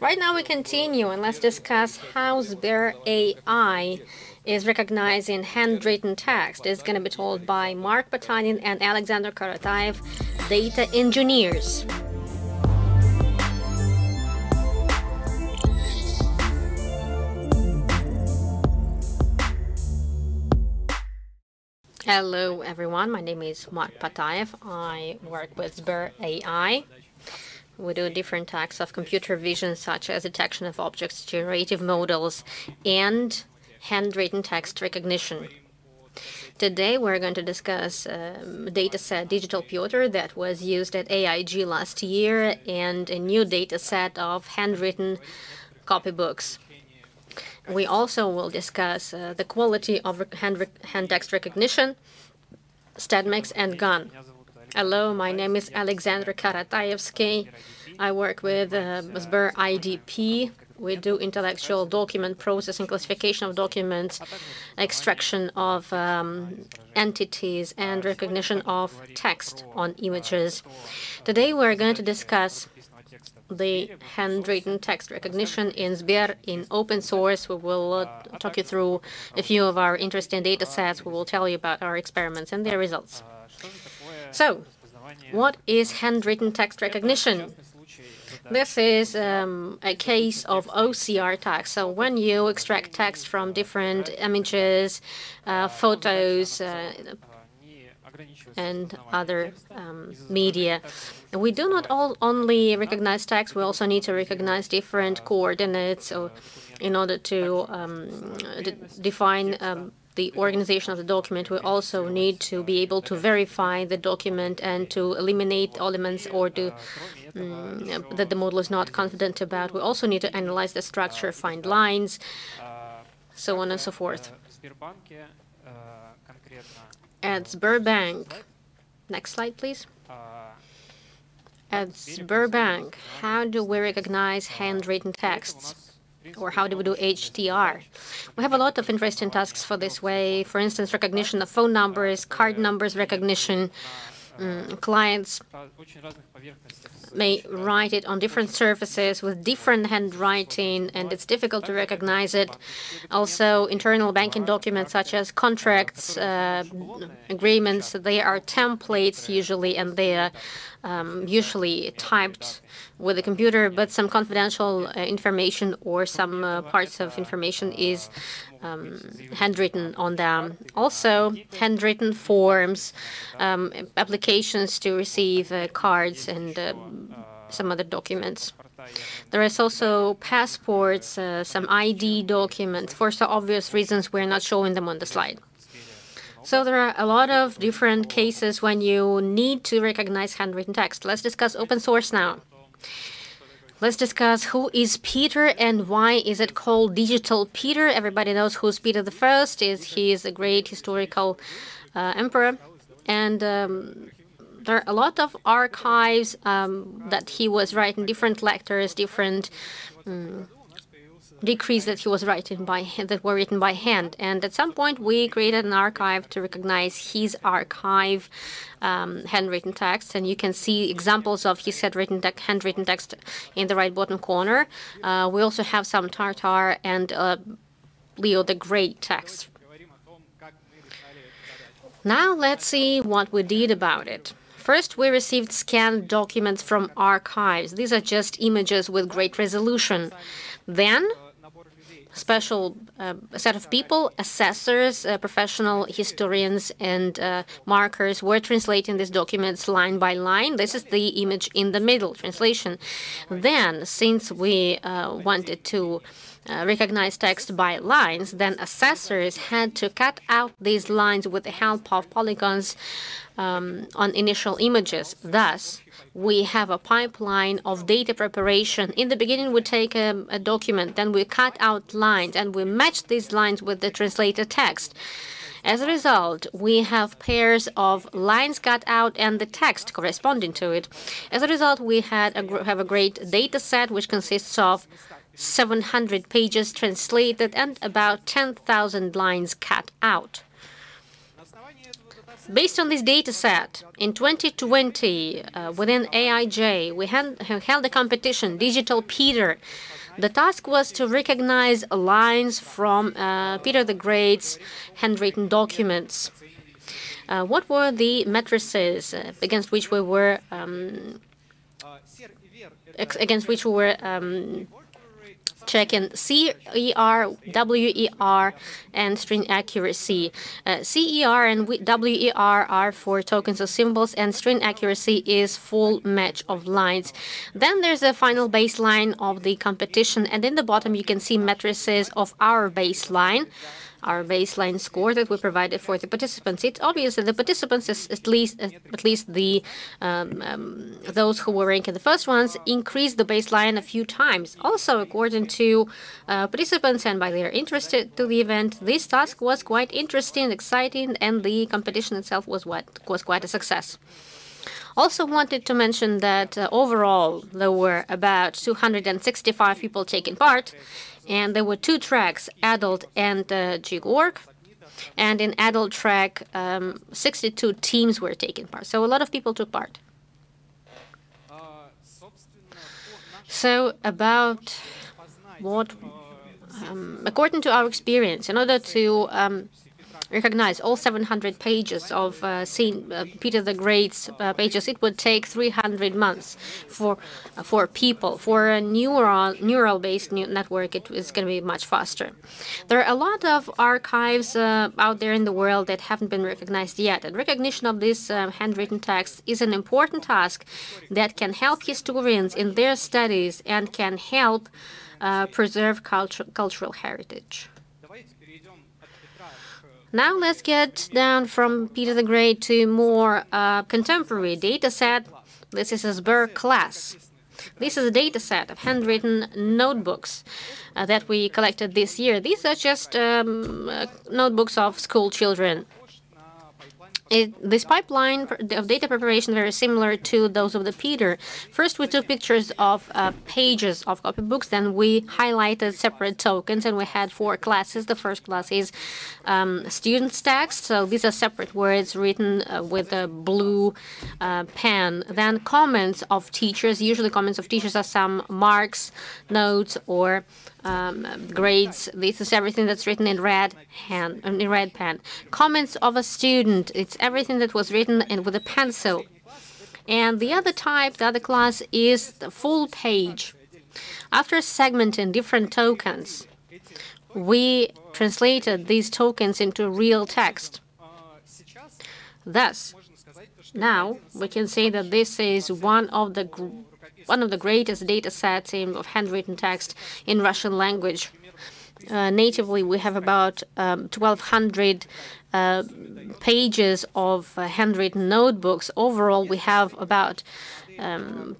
Right now we continue and let's discuss how Sber AI is recognizing handwritten text. It's going to be told by Mark Potanin and Aleksandr Korotaev, data engineers. Hello everyone, my name is Mark Potanin. I work with Sber AI. We do different types of computer vision, such as detection of objects, generative models, and handwritten text recognition. Today, we're going to discuss dataset Digital Piotr that was used at AIJ last year and a new dataset of handwritten copybooks. We also will discuss the quality of hand text recognition, StatMix, and GAN. Hello, my name is Aleksandr Korotaevskiy. I work with Sber IDP. We do intellectual document processing, classification of documents, extraction of entities, and recognition of text on images. Today, we're going to discuss the handwritten text recognition in Sber in open source. We will talk you through a few of our interesting data sets. We will tell you about our experiments and their results. So, what is handwritten text recognition? This is a case of OCR text. So when you extract text from different images, photos, and other media, we do not only recognize text, we also need to recognize different coordinates in order to define the organization of the document. We also need to be able to verify the document and to eliminate elements or to that the model is not confident about. We also need to analyze the structure, find lines, so on and so forth. At Sberbank, next slide, please. At Sberbank, how do we recognize handwritten texts? Or how do we do HTR? We have a lot of interesting tasks for this way. For instance, recognition of phone numbers, card numbers recognition. Clients may write it on different surfaces with different handwriting, and it's difficult to recognize it. Also, internal banking documents such as contracts, agreements, they are templates usually, and they are usually typed with a computer, but some confidential information or some parts of information is handwritten on them. Also, handwritten forms, applications to receive cards and some other documents. There is also passports, some ID documents. For so obvious reasons, we're not showing them on the slide. So there are a lot of different cases when you need to recognize handwritten text. Let's discuss open source now. Let's discuss who is Peter and why is it called Digital Peter. Everybody knows who's Peter the First. He is a great historical emperor, and there are a lot of archives that he was writing, different letters, different decrees that he was writing that were written by hand. And at some point, we created an archive to recognize his archive handwritten text, and you can see examples of his handwritten text in the right bottom corner. We also have some Tartar and Leo the Great text. Now let's see what we did about it. First, we received scanned documents from archives. These are just images with great resolution. Then, special set of people, assessors, professional historians, and markers were translating these documents line by line. This is the image in the middle, translation. Then, since we wanted to recognize text by lines, then assessors had to cut out these lines with the help of polygons on initial images. Thus, we have a pipeline of data preparation. In the beginning, we take a document, then we cut out lines, and we match these lines with the translated text. As a result, we have pairs of lines cut out and the text corresponding to it. As a result, we have a great data set, which consists of 700 pages translated and about 10,000 lines cut out. Based on this data set, in 2020, within AIJ, we held a competition, Digital Peter. The task was to recognize lines from Peter the Great's handwritten documents. What were the matrices against which we were checking? CER, WER, and string accuracy. CER and WER are for tokens or symbols, and string accuracy is full match of lines. Then there's a final baseline of the competition, and in the bottom you can see matrices of our baseline score that we provided for the participants. It's obvious that the participants, at least the those who were ranking the first ones, increased the baseline a few times. Also, according to participants and by their interest to the event, this task was quite interesting, exciting, and the competition itself was quite a success. Also wanted to mention that overall there were about 265 people taking part, and there were 2 tracks, adult and jig-org. And in adult track, 62 teams were taking part. So a lot of people took part. So about what, according to our experience, in order to recognize all 700 pages of Peter the Great's pages, it would take 300 months for people. For a neural-based network, it is going to be much faster. There are a lot of archives out there in the world that haven't been recognized yet, and recognition of this handwritten text is an important task that can help historians in their studies and can help preserve cultural heritage. Now let's get down from Peter the Great to more contemporary data set. This is a Sber class. This is a data set of handwritten notebooks that we collected this year. These are just notebooks of school children. This pipeline of data preparation is very similar to those of the Peter. First, we took pictures of pages of copybooks, then we highlighted separate tokens, and we had 4 classes. The first class is students' text, so these are separate words written with a blue pen. Then comments of teachers. Usually comments of teachers are some marks, notes, or grades. This is everything that's written in red pen. Comments of a student. It's everything that was written with a pencil. And the other type, the other class, is the full page. After segmenting different tokens, we translated these tokens into real text. Thus, now we can say that this is one of the greatest data sets of handwritten text in Russian language. Natively, we have about 1,200 pages of handwritten notebooks. Overall, we have about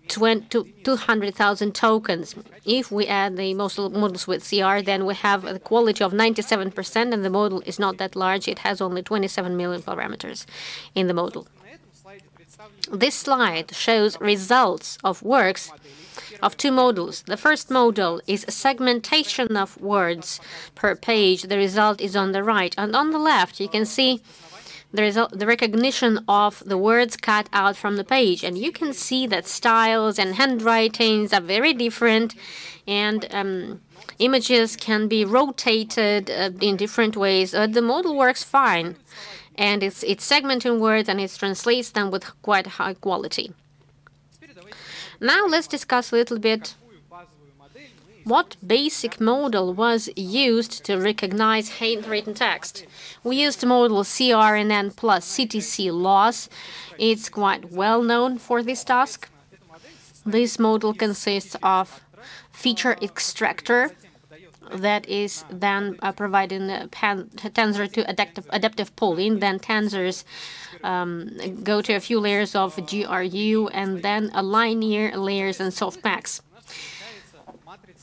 200,000 tokens. If we add the models with CR, then we have a quality of 97%, and the model is not that large. It has only 27 million parameters in the model. This slide shows results of works of 2 models. The first model is a segmentation of words per page. The result is on the right. And on the left, you can see the recognition of the words cut out from the page. And you can see that styles and handwritings are very different, and images can be rotated in different ways. The model works fine, and it's segmenting words and it translates them with quite high quality. Now let's discuss a little bit what basic model was used to recognize handwritten text. We used the model CRNN plus CTC loss. It's quite well known for this task. This model consists of feature extractor that is then providing a tensor to adaptive pooling. Then tensors go to a few layers of GRU and then a linear layers and softmax.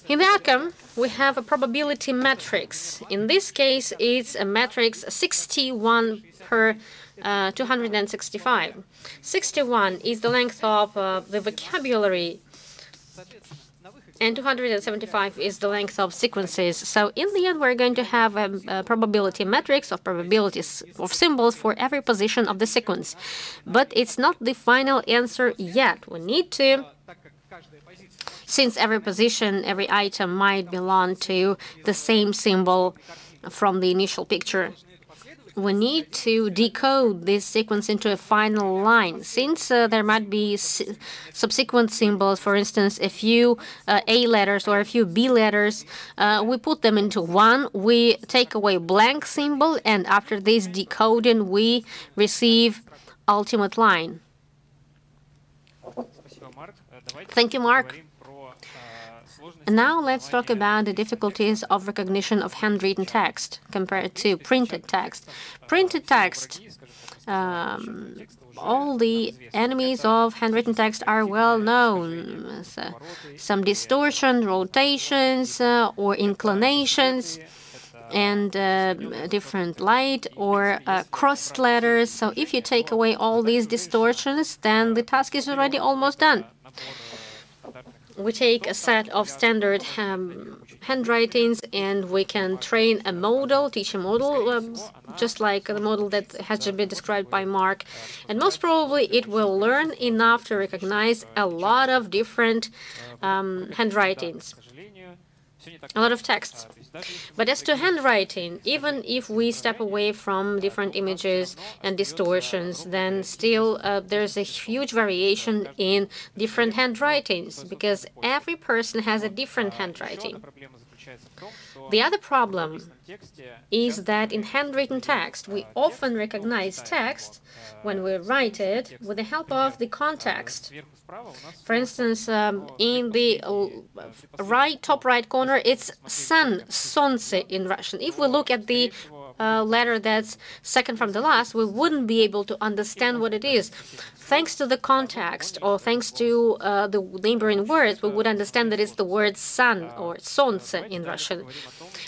In the outcome, we have a probability matrix. In this case, it's a matrix 61 per 265. 61 is the length of the vocabulary and 275 is the length of sequences. So in the end, we're going to have a probability matrix of probabilities of symbols for every position of the sequence. But it's not the final answer yet. We need to, since every position, every item might belong to the same symbol from the initial picture, we need to decode this sequence into a final line. Since there might be subsequent symbols, for instance, a few A letters or a few B letters, we put them into one, we take away blank symbol, and after this decoding, we receive ultimate line. Thank you, Mark. Now let's talk about the difficulties of recognition of handwritten text compared to printed text. Printed text, all the enemies of handwritten text are well known. So, some distortion, rotations, or inclinations, and different light or crossed letters. So if you take away all these distortions, then the task is already almost done. We take a set of standard handwritings and we can train a model, teach a model, just like the model that has just been described by Mark. And most probably it will learn enough to recognize a lot of different handwritings, a lot of texts. But as to handwriting, even if we step away from different images and distortions, then still there's a huge variation in different handwritings, because every person has a different handwriting. The other problem is that in handwritten text, we often recognize text when we write it with the help of the context. For instance, in the top right corner, it's sun, солнце in Russian. If we look at the letter that's second from the last, we wouldn't be able to understand what it is. Thanks to the context, or thanks to the neighboring words, we would understand that it's the word sun, or солнце in Russian.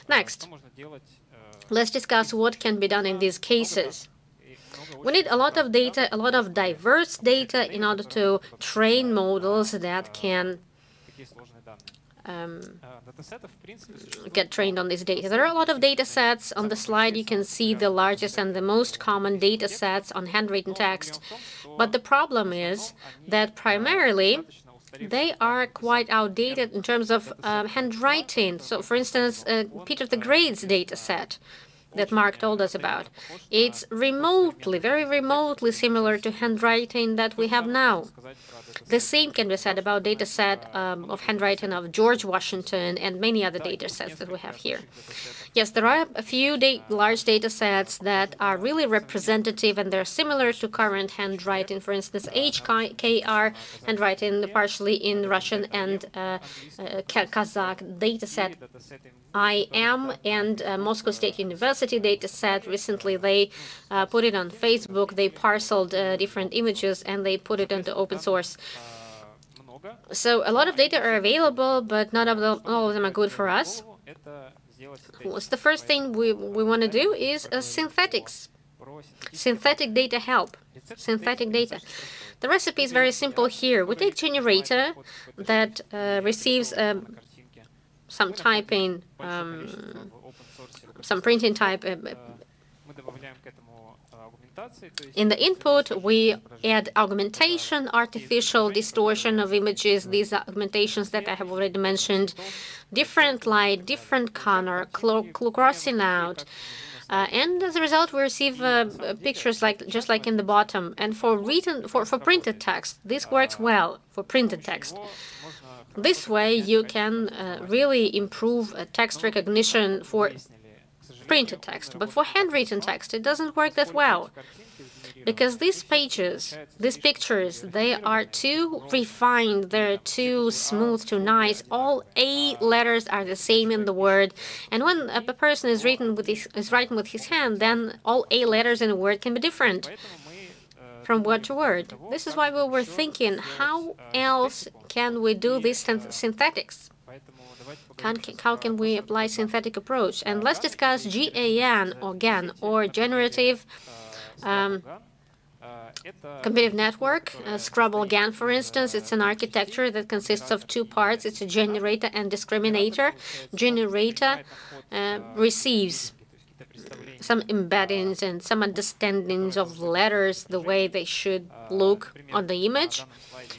Next, let's discuss what can be done in these cases. We need a lot of data, a lot of diverse data in order to train models that can get trained on this data. There are a lot of data sets. On the slide, you can see the largest and the most common data sets on handwritten text. But the problem is that primarily they are quite outdated in terms of handwriting. So, for instance, Peter the Great's data set that Mark told us about, it's remotely, very remotely similar to handwriting that we have now. The same can be said about data set of handwriting of George Washington and many other data sets that we have here. Yes, there are a few large data sets that are really representative and they're similar to current handwriting. For instance, HKR handwriting partially in Russian and Kazakh data set. IM and Moscow State University data set. Recently, they put it on Facebook. They parceled different images and they put it into open source. So a lot of data are available, but not all of them are good for us. What's the first thing we want to do is synthetics. Synthetic data help. Synthetic data. The recipe is very simple here. We take generator that receives some typing, some printing type. In the input, we add augmentation, artificial distortion of images, these augmentations that I have already mentioned, different light, different color, crossing out. And as a result, we receive pictures just like in the bottom. And for printed text, this works well for printed text. This way, you can really improve text recognition for printed text. But for handwritten text, it doesn't work that well. Because these pages, these pictures, they are too refined, they're too smooth, too nice. All A letters are the same in the word. And when a person is writing with his hand, then all A letters in a word can be different from word to word. This is why we were thinking, how else can we do this synthetics? How can we apply synthetic approach? And let's discuss GAN or GAN, or generative competitive network. Scrabble GAN, for instance, it's an architecture that consists of two parts. It's a generator and discriminator. Generator receives some embeddings and some understandings of letters, the way they should look on the image.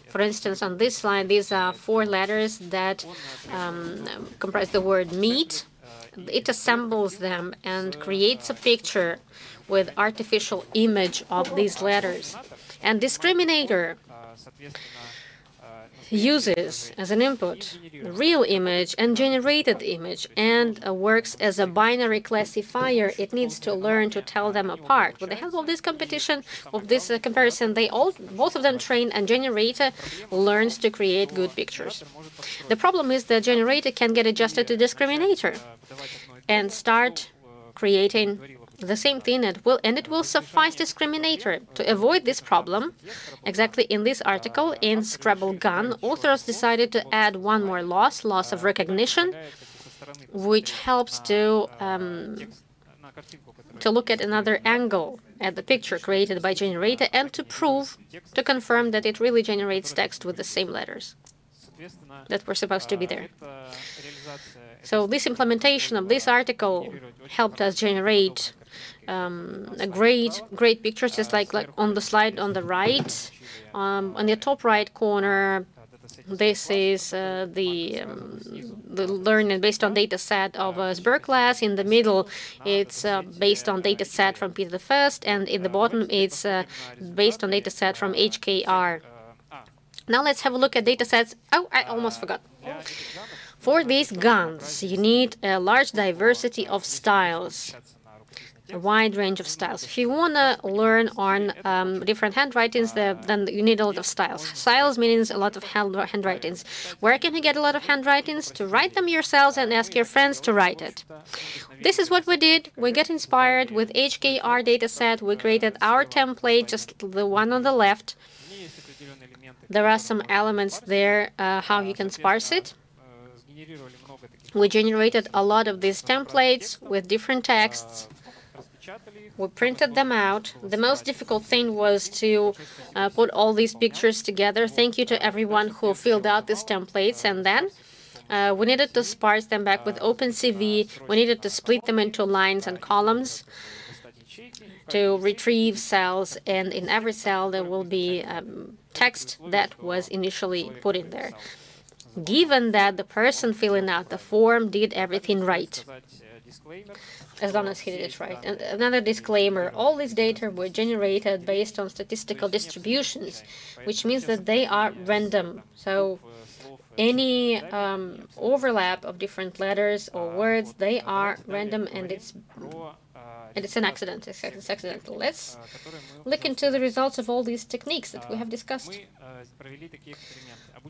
For instance, on this slide, these are 4 letters that comprise the word meat. It assembles them and creates a picture with artificial image of these letters. And discriminator uses as an input the real image and generated image and works as a binary classifier. It needs to learn to tell them apart. With the help of this competition, of this comparison, both of them train, and generator learns to create good pictures. The problem is the generator can get adjusted to discriminator and start creating the same thing, and it will suffice discriminator. To avoid this problem, exactly in this article, in Scrabble GAN, authors decided to add one more loss of recognition, which helps to look at another angle at the picture created by generator and to confirm that it really generates text with the same letters that were supposed to be there. So this implementation of this article helped us generate a great picture, just like on the slide on the right. On the top right corner, this is the learning based on data set of a Sber class. In the middle, it's based on data set from Peter I, and in the bottom, it's based on data set from HKR. Now let's have a look at data sets. Oh, I almost forgot. For these GANs, you need a large diversity of styles, a wide range of styles. If you want to learn on different handwritings, then you need a lot of styles. Styles means a lot of handwritings. Where can you get a lot of handwritings? To write them yourselves and ask your friends to write it. This is what we did. We got inspired with HKR dataset. We created our template, just the one on the left. There are some elements there, how you can sparse it. We generated a lot of these templates with different texts. We printed them out. The most difficult thing was to put all these pictures together. Thank you to everyone who filled out these templates. And then we needed to sparse them back with OpenCV. We needed to split them into lines and columns to retrieve cells. And in every cell, there will be text that was initially put in there, given that the person filling out the form did everything right, as long as he did it right. And another disclaimer, all these data were generated based on statistical distributions, which means that they are random. So any overlap of different letters or words, they are random, and it's an accident. It's accidental. Let's look into the results of all these techniques that we have discussed.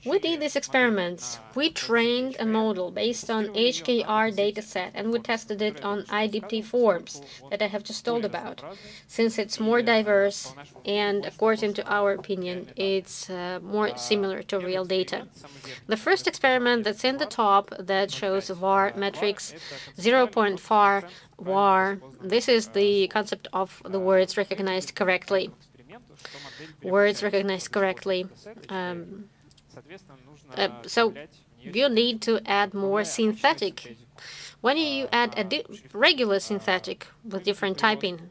We did these experiments. We trained a model based on HKR dataset, and we tested it on IDP forms that I have just told about. Since it's more diverse, and according to our opinion, it's more similar to real data. The first experiment that's in the top that shows var metrics 0.4 var. This is the concept of the words recognized correctly. Words recognized correctly. So you need to add more synthetic. When you add a regular synthetic with different typing,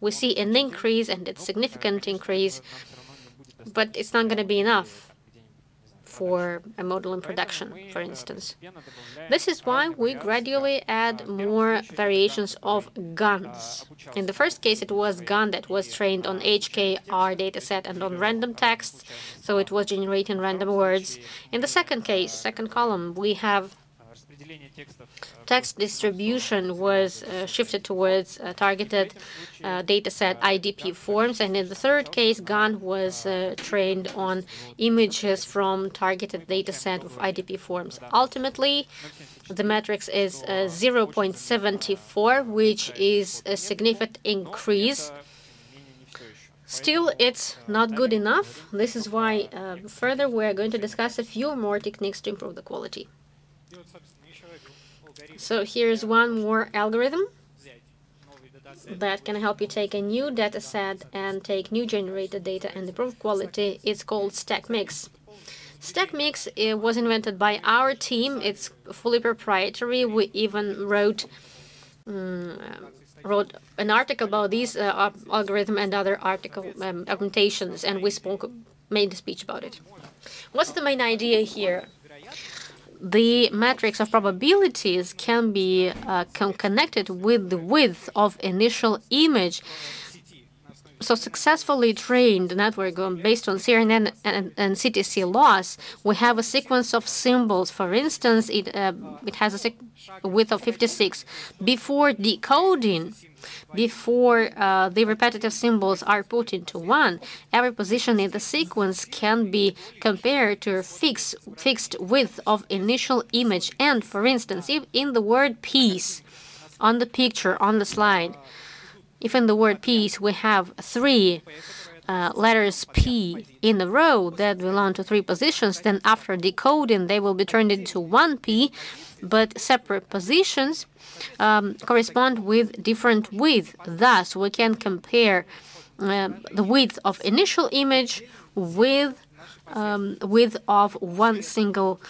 we see an increase, and it's a significant increase, but it's not going to be enough for a model in production, for instance. This is why we gradually add more variations of GANs. In the first case, it was GAN that was trained on HKR dataset and on random texts, so it was generating random words. In the second case, second column, we have text distribution was shifted towards targeted dataset IDP forms, and in the third case, GAN was trained on images from targeted dataset of IDP forms. Ultimately, the matrix is 0.74, which is a significant increase. Still, it's not good enough. This is why further we're going to discuss a few more techniques to improve the quality. So here's one more algorithm. that can help you take a new data set and take new generated data and improve quality. It's called Stack Mix. Stack Mix was invented by our team. It's fully proprietary. We even wrote an article about these algorithm and other article augmentations, and we made a speech about it. What's the main idea here? The matrix of probabilities can be connected with the width of initial image. So successfully trained network based on CNN and CTC loss, we have a sequence of symbols. For instance, it has a width of 56. Before decoding, before the repetitive symbols are put into one, every position in the sequence can be compared to a fixed width of initial image. And for instance, if in the word peace on the picture on the slide, if in the word peace we have 3 letters P in a row that belong to 3 positions, then after decoding they will be turned into 1 P, but separate positions correspond with different width. Thus, we can compare the width of initial image with width of one single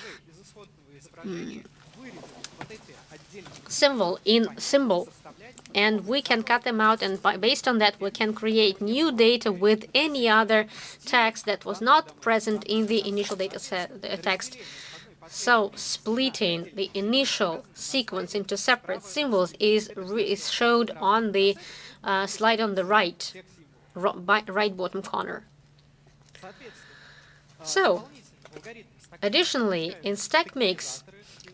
symbol. And we can cut them out, and based on that, we can create new data with any other text that was not present in the initial data set text. So splitting the initial sequence into separate symbols is showed on the slide on the right bottom corner. So, additionally, in Stack Mix,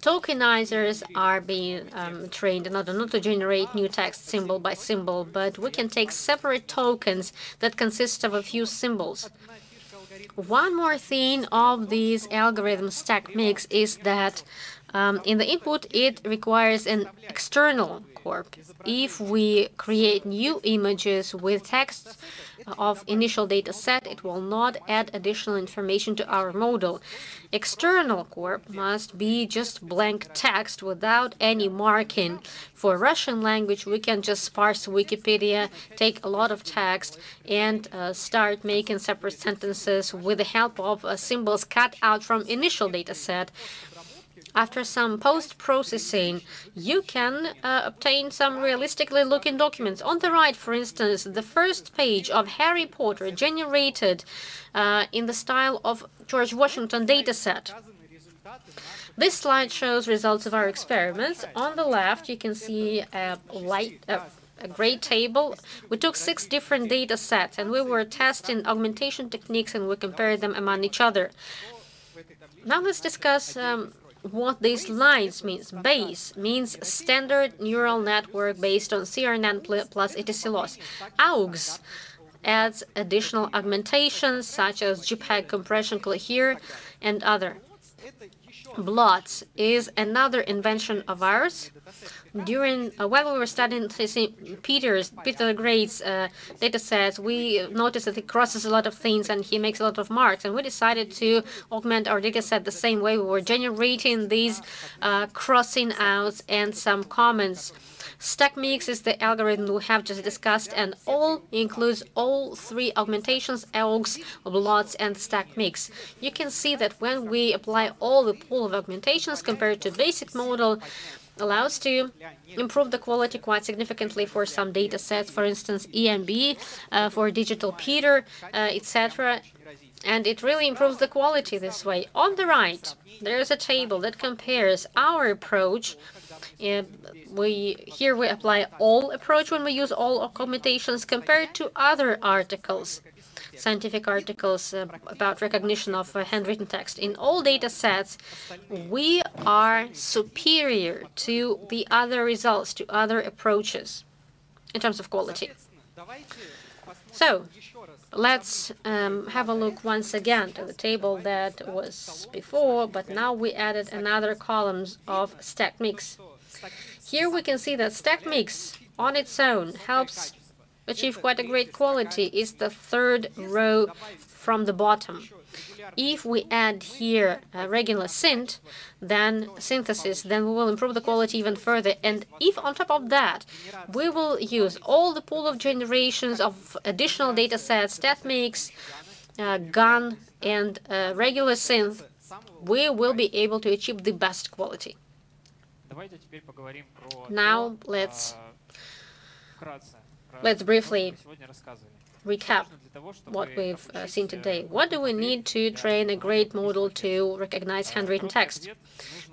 tokenizers are being trained in order not to generate new text symbol by symbol, but we can take separate tokens that consist of a few symbols. One more thing of these algorithm Stack Mix is that in the input, it requires an external corp. If we create new images with text of initial data set, it will not add additional information to our model. External corp must be just blank text without any marking. For Russian language, we can just parse Wikipedia, take a lot of text, and start making separate sentences with the help of symbols cut out from initial data set. After some post-processing, you can obtain some realistically looking documents. On the right, for instance, the first page of Harry Potter generated in the style of George Washington dataset. This slide shows results of our experiments. On the left, you can see a gray table. We took 6 different data sets, and we were testing augmentation techniques, and we compared them among each other. Now let's discuss what these lines means. Base means standard neural network based on CNN plus etc loss. AUX adds additional augmentations such as JPEG compression, cohere, and other. Blots is another invention of ours. While we were studying Peter the Great's data sets, we noticed that he crosses a lot of things and he makes a lot of marks. And we decided to augment our data set the same way. We were generating these crossing outs and some comments. Stack Mix is the algorithm we have just discussed, and all includes all 3 augmentations: AUX, blots, and Stack Mix. You can see that when we apply all the pool of augmentations compared to basic model, allows to improve the quality quite significantly for some data sets, for instance, EMB, for Digital Peter, etc. And it really improves the quality this way. On the right, there's a table that compares our approach. Here we apply all approach when we use all augmentations compared to other articles, scientific articles about recognition of handwritten text. In all data sets, we are superior to the other results, to other approaches in terms of quality. So let's have a look once again to the table that was before, but now we added another columns of Stack Mix. Here we can see that Stack Mix on its own helps achieve quite a great quality. Is the 3rd row from the bottom. If we add here a regular synthesis, then we will improve the quality even further. And if on top of that, we will use all the pool of generations of additional data sets, StatMix, GAN, and regular synth, we will be able to achieve the best quality. Now let's briefly recap what we've seen today. What do we need to train a great model to recognize handwritten text?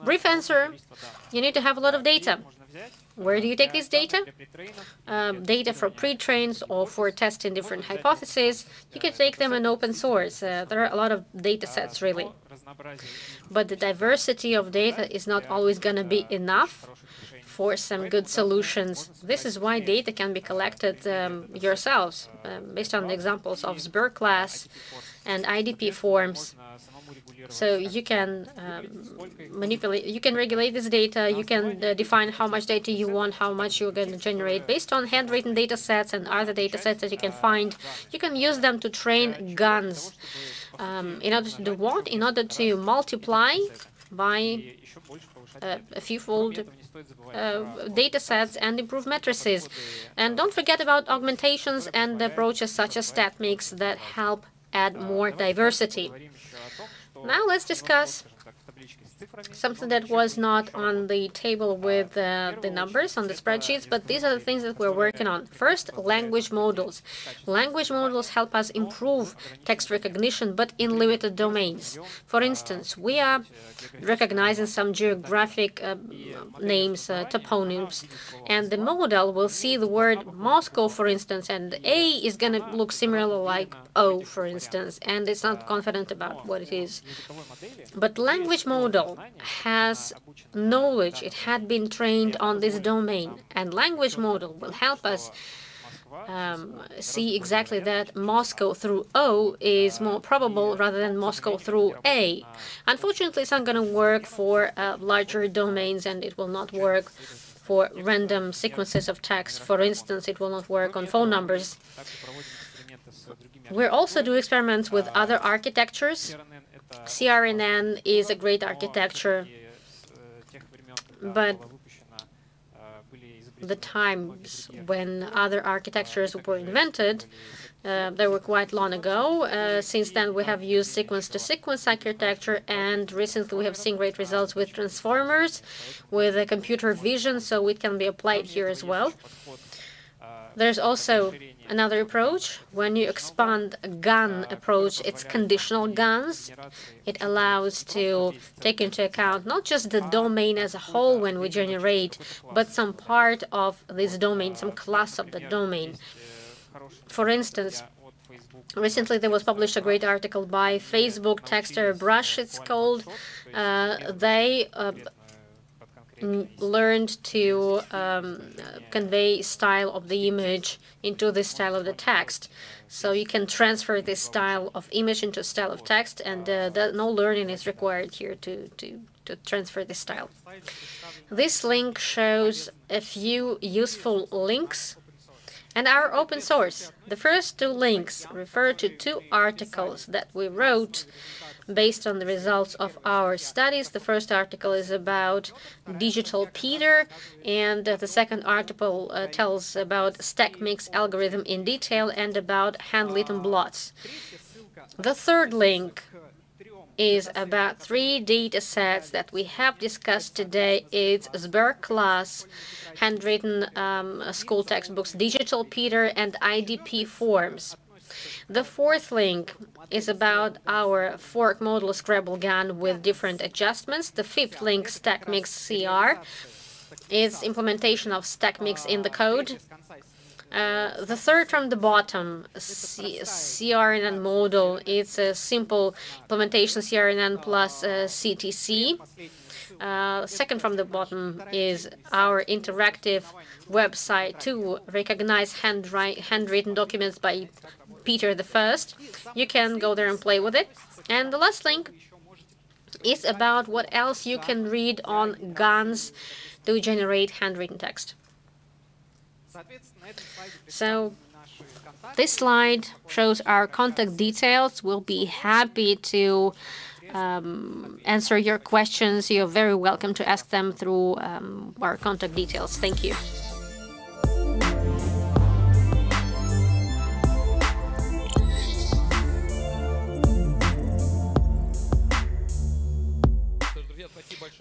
Brief answer, you need to have a lot of data. Where do you take this data? Data for pre-trains or for testing different hypotheses. You can take them in open source. There are a lot of data sets, really. But the diversity of data is not always going to be enough for some good solutions. This is why data can be collected yourselves, based on the examples of Sber class and IDP forms. So you can manipulate, you can regulate this data, you can define how much data you want, how much you're going to generate based on handwritten data sets and other data sets that you can find. You can use them to train GANs. In order to do what? In order to multiply by a few-fold data sets and improve matrices. And don't forget about augmentations and approaches such as StatMix that help add more diversity. Now let's discuss something that was not on the table with the numbers on the spreadsheets, but these are the things that we're working on. First, language models. Language models help us improve text recognition, but in limited domains. For instance, we are recognizing some geographic names, toponyms, and the model will see the word Moscow, for instance, and A is going to look similar like O, for instance, and it's not confident about what it is. But language model has knowledge. It had been trained on this domain, and language model will help us see exactly that Moscow through O is more probable rather than Moscow through A. Unfortunately, it's not going to work for larger domains, and it will not work for random sequences of text. For instance, it will not work on phone numbers. We're also doing experiments with other architectures. CRNN is a great architecture, but the times when other architectures were invented, they were quite long ago. Since then, we have used sequence-to-sequence architecture, and recently we have seen great results with transformers, with computer vision, so it can be applied here as well. There's also another approach. When you expand a GAN approach, it's conditional GANs. It allows to take into account not just the domain as a whole when we generate, but some part of this domain, some class of the domain. For instance, recently there was published a great article by Facebook, Texter Brush it's called. They learned to convey style of the image into the style of the text. So you can transfer this style of image into style of text, and no learning is required here to transfer this style. This link shows a few useful links and our open source. The first two links refer to two articles that we wrote based on the results of our studies. The first article is about digital Peter, and the second article tells about StatMix algorithm in detail and about handwritten blots. The third link is about three data sets that we have discussed today. It's Sber class, handwritten school textbooks, digital Peter, and IDP forms. The fourth link is about our fork model Scrabble GAN with different adjustments. The fifth link, StatMix CR, is implementation of StatMix in the code. The third from the bottom, CRNN model, it's a simple implementation CRNN plus CTC. Second from the bottom is our interactive website to recognize handwritten documents by Peter I. You can go there and play with it. And the last link is about what else you can read on GANs to generate handwritten text. So This slide shows our contact details. We'll be happy to answer your questions. You're very welcome to ask them through our contact details. Thank you.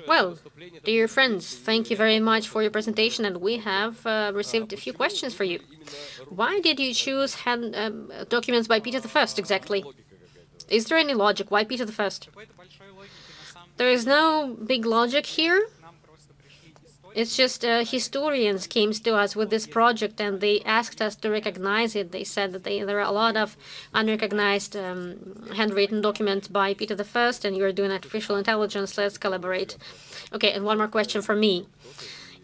Well, dear friends, thank you very much for your presentation, and we have received a few questions for you. Why did you choose documents by Peter I exactly? Is there any logic? Why Peter I? There is no big logic here. It's just historians came to us with this project and they asked us to recognize it. They said that there are a lot of unrecognized handwritten documents by Peter I, and you're doing artificial intelligence. Let's collaborate. Okay, and one more question for me.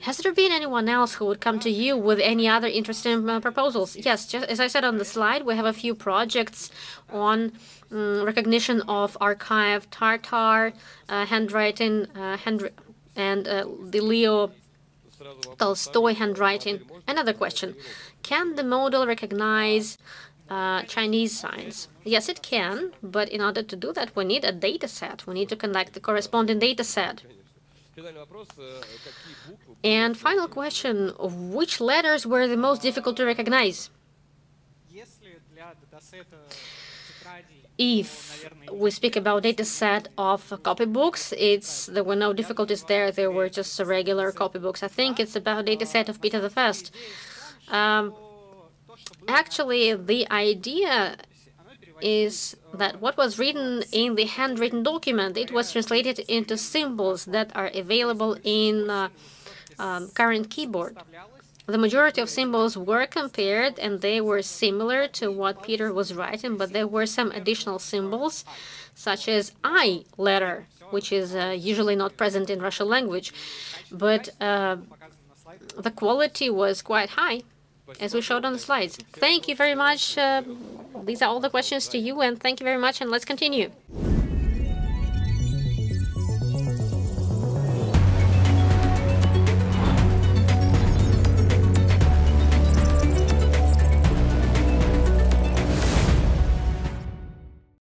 Has there been anyone else who would come to you with any other interesting proposals? Yes, just as I said on the slide, we have a few projects on recognition of archived Tatar handwriting, and the Leo Tolstoy handwriting. Another question. Can the model recognize Chinese signs? Yes, it can, but in order to do that, we need a data set. We need to collect the corresponding data set. And final question, which letters were the most difficult to recognize? If we speak about data set of copybooks, there were no difficulties there. There were just regular copybooks. I think it's about data set of Peter I. Actually, the idea is that what was written in the handwritten document, it was translated into symbols that are available in current keyboard. The majority of symbols were compared, and they were similar to what Peter was writing, but there were some additional symbols, such as I letter, which is usually not present in Russian language. But the quality was quite high, as we showed on the slides. Thank you very much. These are all the questions to you, and thank you very much, and let's continue.